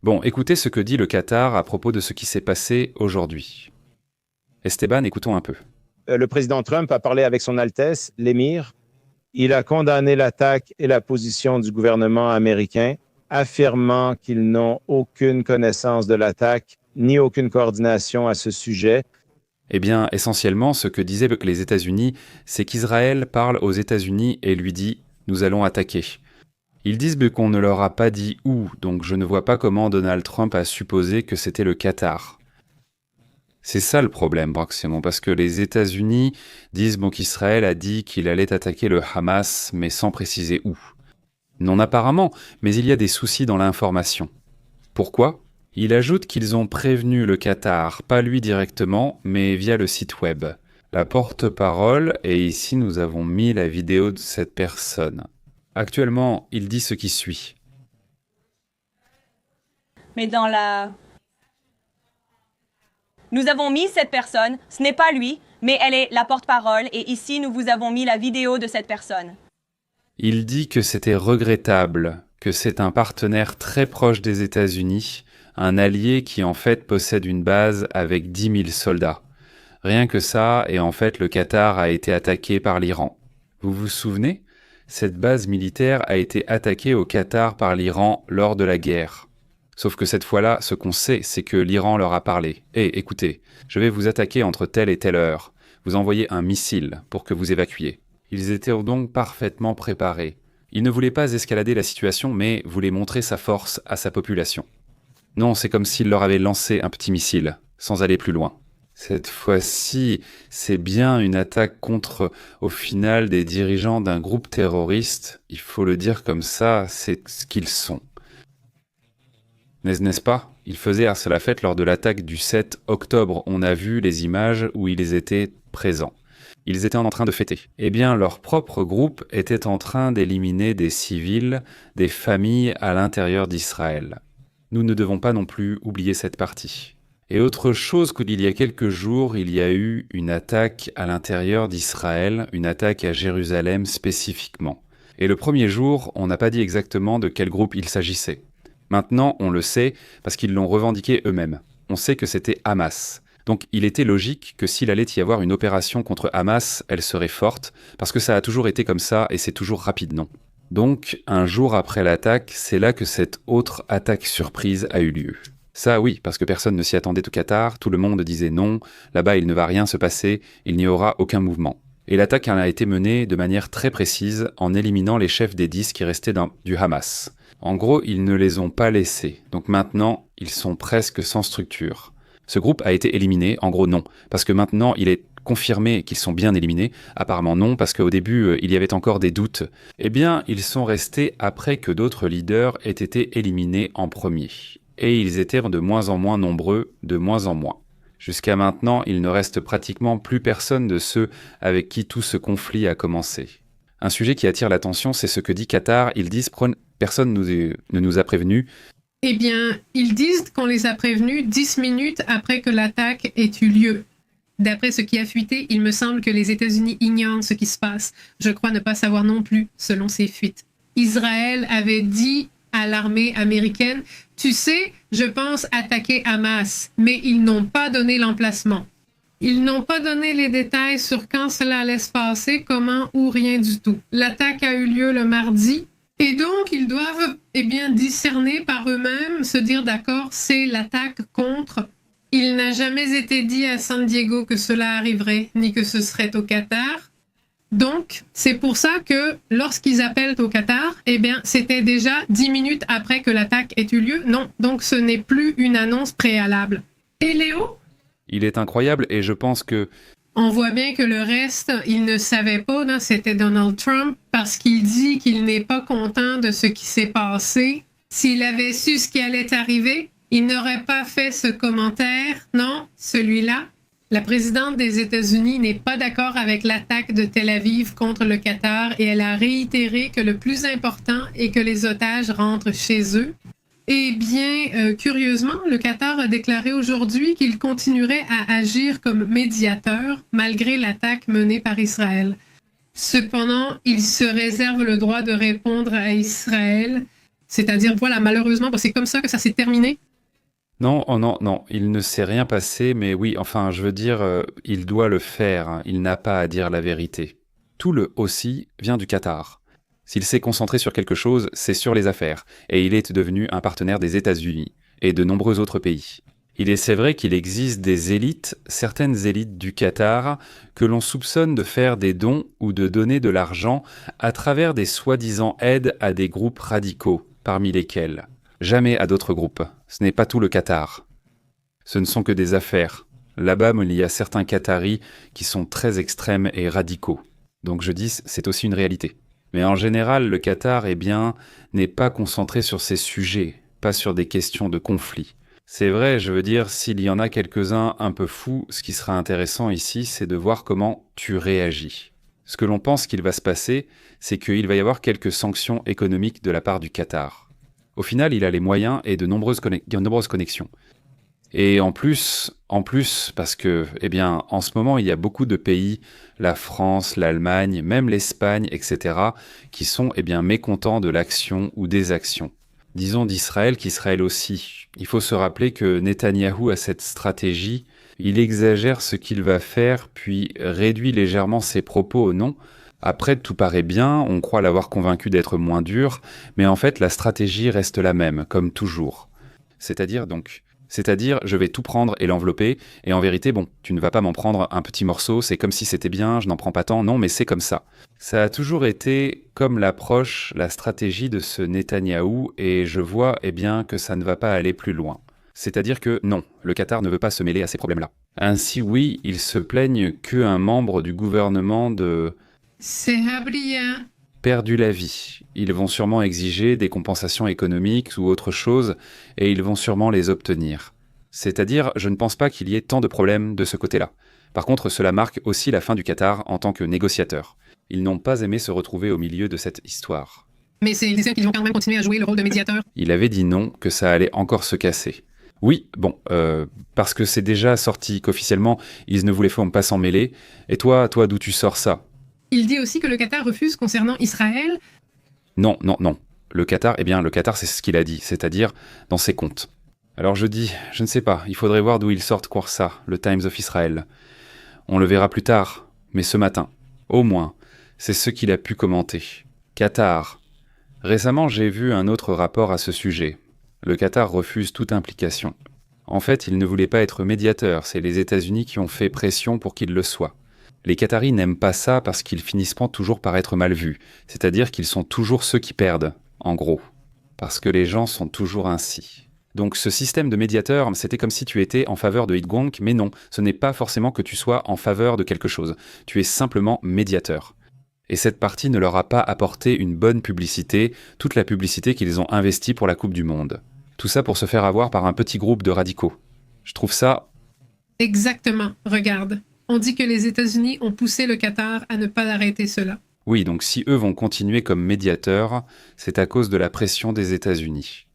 Bon, écoutez ce que dit le Qatar à propos de ce qui s'est passé aujourd'hui. Esteban, écoutons un peu. Le président Trump a parlé avec son Altesse, l'émir. Il a condamné l'attaque et la position du gouvernement américain, affirmant qu'ils n'ont aucune connaissance de l'attaque ni aucune coordination à ce sujet. Eh bien, essentiellement, ce que disaient les États-Unis, c'est qu'Israël parle aux États-Unis et lui dit « nous allons attaquer ». Ils disent qu'on ne leur a pas dit où, donc je ne vois pas comment Donald Trump a supposé que c'était le Qatar. C'est ça le problème, Braxemon, parce que les États-Unis disent qu'Israël a dit qu'il allait attaquer le Hamas, mais sans préciser où. Non apparemment, mais il y a des soucis dans l'information. Pourquoi ? Il ajoute qu'ils ont prévenu le Qatar, pas lui directement, mais via le site web. La porte-parole, et ici nous avons mis la vidéo de cette personne. Actuellement, il dit ce qui suit. Mais nous avons mis cette personne, ce n'est pas lui, mais elle est la porte-parole, et ici nous vous avons mis la vidéo de cette personne. Il dit que c'était regrettable, que c'est un partenaire très proche des États-Unis, un allié qui en fait possède une base avec 10 000 soldats. Rien que ça, et en fait le Qatar a été attaqué par l'Iran. Vous vous souvenez ? Cette base militaire a été attaquée au Qatar par l'Iran lors de la guerre. Sauf que cette fois-là, ce qu'on sait, c'est que l'Iran leur a parlé. « Écoutez, je vais vous attaquer entre telle et telle heure. Vous envoyez un missile pour que vous évacuiez. » Ils étaient donc parfaitement préparés. Il ne voulait pas escalader la situation, mais voulait montrer sa force à sa population. Non, c'est comme s'il leur avait lancé un petit missile, sans aller plus loin. Cette fois-ci, c'est bien une attaque contre, au final, des dirigeants d'un groupe terroriste. Il faut le dire comme ça, c'est ce qu'ils sont. N'est-ce pas ? Ils faisaient à la fête lors de l'attaque du 7 octobre. On a vu les images où ils étaient présents. Ils étaient en train de fêter. Eh bien, leur propre groupe était en train d'éliminer des civils, des familles à l'intérieur d'Israël. Nous ne devons pas non plus oublier cette partie. Et autre chose qu'il y a quelques jours, il y a eu une attaque à l'intérieur d'Israël, une attaque à Jérusalem spécifiquement. Et le premier jour, on n'a pas dit exactement de quel groupe il s'agissait. Maintenant, on le sait parce qu'ils l'ont revendiqué eux-mêmes. On sait que c'était Hamas. Donc il était logique que s'il allait y avoir une opération contre Hamas, elle serait forte, parce que ça a toujours été comme ça et c'est toujours rapide, non ? Donc, un jour après l'attaque, c'est là que cette autre attaque surprise a eu lieu. Ça oui, parce que personne ne s'y attendait au Qatar, tout le monde disait non, là-bas il ne va rien se passer, il n'y aura aucun mouvement. Et l'attaque a été menée de manière très précise en éliminant les chefs des 10 qui restaient du Hamas. En gros, ils ne les ont pas laissés, donc maintenant, ils sont presque sans structure. Ce groupe a été éliminé, en gros non, parce que maintenant il est confirmé qu'ils sont bien éliminés, apparemment non, parce qu'au début il y avait encore des doutes. Eh bien, ils sont restés après que d'autres leaders aient été éliminés en premier. Et ils étaient de moins en moins nombreux, de moins en moins. Jusqu'à maintenant, il ne reste pratiquement plus personne de ceux avec qui tout ce conflit a commencé. Un sujet qui attire l'attention, c'est ce que dit Qatar. Ils disent « personne ne nous a prévenus ». Eh bien, ils disent qu'on les a prévenus 10 minutes après que l'attaque ait eu lieu. D'après ce qui a fuité, il me semble que les États-Unis ignorent ce qui se passe. Je crois ne pas savoir non plus, selon ces fuites. Israël avait dit à l'armée américaine « Tu sais, je pense attaquer Hamas », mais ils n'ont pas donné l'emplacement. Ils n'ont pas donné les détails sur quand cela allait se passer, comment ou rien du tout. L'attaque a eu lieu le mardi. Et donc, ils doivent discerner par eux-mêmes, se dire d'accord, c'est l'attaque contre. Il n'a jamais été dit à San Diego que cela arriverait, ni que ce serait au Qatar. Donc, c'est pour ça que lorsqu'ils appellent au Qatar, c'était déjà 10 minutes après que l'attaque ait eu lieu. Non, donc ce n'est plus une annonce préalable. Et Léo ? Il est incroyable et je pense que... On voit bien que le reste, il ne savait pas, non, c'était Donald Trump, parce qu'il dit qu'il n'est pas content de ce qui s'est passé. S'il avait su ce qui allait arriver, il n'aurait pas fait ce commentaire, non, celui-là. La présidente des États-Unis n'est pas d'accord avec l'attaque de Tel Aviv contre le Qatar et elle a réitéré que le plus important est que les otages rentrent chez eux. Eh bien, curieusement, le Qatar a déclaré aujourd'hui qu'il continuerait à agir comme médiateur malgré l'attaque menée par Israël. Cependant, il se réserve le droit de répondre à Israël C'est-à-dire, voilà, malheureusement, c'est comme ça que ça s'est terminé. Non, oh non, non, il ne s'est rien passé, mais oui, enfin, je veux dire, il doit le faire, hein, il n'a pas à dire la vérité. Tout le aussi vient du Qatar. S'il s'est concentré sur quelque chose, c'est sur les affaires, et il est devenu un partenaire des États-Unis et de nombreux autres pays. C'est vrai qu'il existe des élites, certaines élites du Qatar, que l'on soupçonne de faire des dons ou de donner de l'argent à travers des soi-disant aides à des groupes radicaux, parmi lesquels jamais à d'autres groupes. Ce n'est pas tout le Qatar. Ce ne sont que des affaires. Là-bas, il y a certains Qataris qui sont très extrêmes et radicaux. Donc je dis, c'est aussi une réalité. Mais en général, le Qatar, n'est pas concentré sur ces sujets, pas sur des questions de conflit. C'est vrai, je veux dire, s'il y en a quelques-uns un peu fous, ce qui sera intéressant ici, c'est de voir comment tu réagis. Ce que l'on pense qu'il va se passer, c'est qu'il va y avoir quelques sanctions économiques de la part du Qatar. Au final, il a les moyens et de nombreuses connexions. Et en plus, parce que, en ce moment, il y a beaucoup de pays, la France, l'Allemagne, même l'Espagne, etc., qui sont, mécontents de l'action ou des actions. Disons d'Israël, qu'Israël aussi. Il faut se rappeler que Netanyahou a cette stratégie, il exagère ce qu'il va faire, puis réduit légèrement ses propos au non. Après, tout paraît bien, on croit l'avoir convaincu d'être moins dur, mais en fait, la stratégie reste la même, comme toujours. C'est-à-dire, je vais tout prendre et l'envelopper, et en vérité, tu ne vas pas m'en prendre un petit morceau, c'est comme si c'était bien, je n'en prends pas tant, non, mais c'est comme ça. Ça a toujours été comme l'approche, la stratégie de ce Netanyahou, et je vois, que ça ne va pas aller plus loin. C'est-à-dire que non, le Qatar ne veut pas se mêler à ces problèmes-là. Ainsi, oui, ils se plaignent qu'un membre du gouvernement C'est Habria. perdu la vie. Ils vont sûrement exiger des compensations économiques ou autre chose, et ils vont sûrement les obtenir. C'est-à-dire, je ne pense pas qu'il y ait tant de problèmes de ce côté-là. Par contre, cela marque aussi la fin du Qatar en tant que négociateur. Ils n'ont pas aimé se retrouver au milieu de cette histoire. Mais c'est sûr qu'ils vont quand même continuer à jouer le rôle de médiateur. Il avait dit non, que ça allait encore se casser. Oui, parce que c'est déjà sorti qu'officiellement, ils ne voulaient pas s'en mêler. Et toi, d'où tu sors ça ? Il dit aussi que le Qatar refuse concernant Israël. Non. Le Qatar, c'est ce qu'il a dit, c'est-à-dire dans ses comptes. Alors je dis, je ne sais pas, il faudrait voir d'où ils sortent quoi ça, le Times of Israel. On le verra plus tard, mais ce matin, au moins, c'est ce qu'il a pu commenter. Qatar. Récemment, j'ai vu un autre rapport à ce sujet. Le Qatar refuse toute implication. En fait, il ne voulait pas être médiateur, c'est les États-Unis qui ont fait pression pour qu'il le soit. Les Qataris n'aiment pas ça parce qu'ils finissent toujours par être mal vus, c'est-à-dire qu'ils sont toujours ceux qui perdent, en gros. Parce que les gens sont toujours ainsi. Donc ce système de médiateur, c'était comme si tu étais en faveur de Hitgwonk, mais non, ce n'est pas forcément que tu sois en faveur de quelque chose. Tu es simplement médiateur. Et cette partie ne leur a pas apporté une bonne publicité, toute la publicité qu'ils ont investie pour la Coupe du Monde. Tout ça pour se faire avoir par un petit groupe de radicaux. Je trouve ça... Exactement, regarde. On dit que les États-Unis ont poussé le Qatar à ne pas arrêter cela. Oui, donc si eux vont continuer comme médiateurs, c'est à cause de la pression des États-Unis.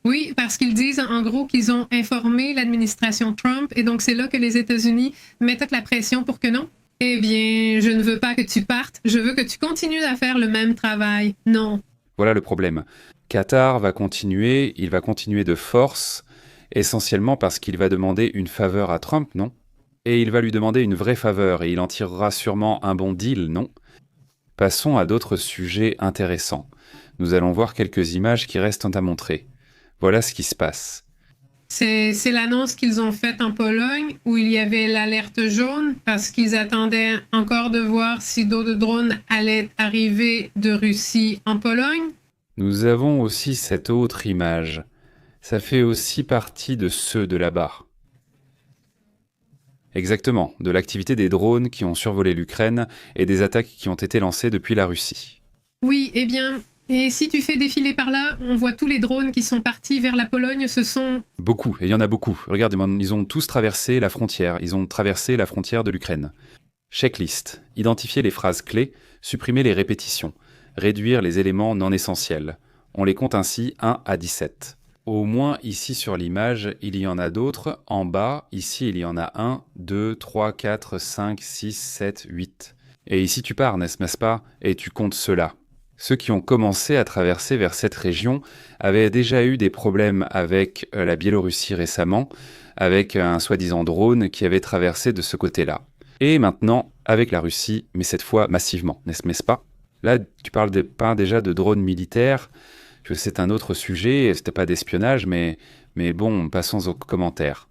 Oui, parce qu'ils disent en gros qu'ils ont informé l'administration Trump et donc c'est là que les États-Unis mettent toute la pression pour que non. Eh bien, je ne veux pas que tu partes, je veux que tu continues à faire le même travail. Non. Voilà le problème. Qatar va continuer, il va continuer de force, essentiellement parce qu'il va demander une faveur à Trump, non ? Et il va lui demander une vraie faveur et il en tirera sûrement un bon deal, non ? Passons à d'autres sujets intéressants. Nous allons voir quelques images qui restent à montrer. Voilà ce qui se passe. C'est l'annonce qu'ils ont faite en Pologne où il y avait l'alerte jaune parce qu'ils attendaient encore de voir si d'autres drones allaient arriver de Russie en Pologne. Nous avons aussi cette autre image. Ça fait aussi partie de ceux de là-bas. Exactement, de l'activité des drones qui ont survolé l'Ukraine et des attaques qui ont été lancées depuis la Russie. Oui, eh bien, et si tu fais défiler par là, on voit tous les drones qui sont partis vers la Pologne, ce sont... Beaucoup, et il y en a beaucoup. Regarde, ils ont tous traversé la frontière, ils ont traversé la frontière de l'Ukraine. Checklist, identifier les phrases clés, supprimer les répétitions, réduire les éléments non essentiels. On les compte ainsi 1 à 17. Au moins ici sur l'image, il y en a d'autres. En bas, ici, il y en a 1, 2, 3, 4, 5, 6, 7, 8. Et ici tu pars, n'est-ce pas ? Et tu comptes cela. Ceux qui ont commencé à traverser vers cette région avaient déjà eu des problèmes avec la Biélorussie récemment, avec un soi-disant drone qui avait traversé de ce côté-là. Et maintenant, avec la Russie, mais cette fois massivement, n'est-ce pas? Là, tu parles pas déjà de drones militaires, que c'est un autre sujet, c'était pas d'espionnage, mais bon, passons aux commentaires.